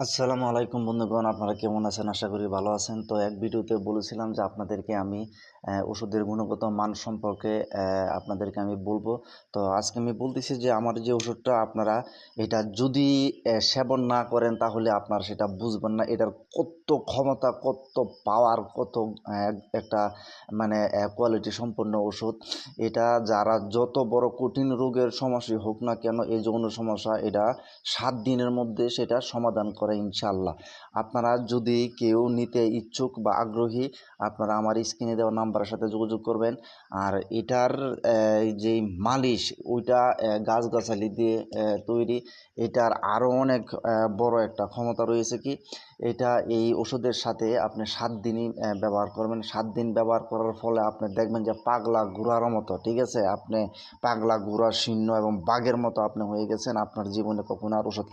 আসসালামু আলাইকুম বন্ধুগণ, আপনারা কেমন আছেন? আশা করি ভালো আছেন। তো এক ভিডিওতে বলেছিলাম যে আপনাদেরকে আমি ওষুধের গুণগত মান সম্পর্কে আপনাদেরকে আমি বলবো। তো আজকে আমি বলতেছি যে আমার যে ওষুধটা আপনারা এটা যদি সেবন না করেন তাহলে আপনারা সেটা বুঝবেন না। এটার কত ক্ষমতা, কত পাওয়ার, কত একটা মানে কোয়ালিটি সম্পন্ন ওষুধ। এটা যারা যত বড় কঠিন রোগের সমস্যা হোক না কেন, এই যৌন সমস্যা এটা 7 দিনের মধ্যে সেটা সমাধান করে ইনশাআল্লাহ। আপনারা যদি কেউ নিতে ইচ্ছুক বা আগ্রহী, আপনারা আমার স্ক্রিনে দেওয়া নাম্বারের সাথে যোগাযোগ করবেন। আর এটার যেই মালিশ ওইটা গাছগাছালি দিয়ে তৈরি। এটার আরও অনেক বড় একটা ক্ষমতা রয়েছে কি, এটা এই ওষুধের সাথে আপনি 7 দিনই ব্যবহার করবেন। 7 দিন ব্যবহার করার ফলে আপনি দেখবেন যে পাগলা ঘোড়ার মতো, ঠিক আছে? আপনি পাগলা ঘোড়ার শীর্ণ এবং বাঘের মতো আপনি হয়ে গেছেন। আপনার জীবনে কখনো আর ওষুধ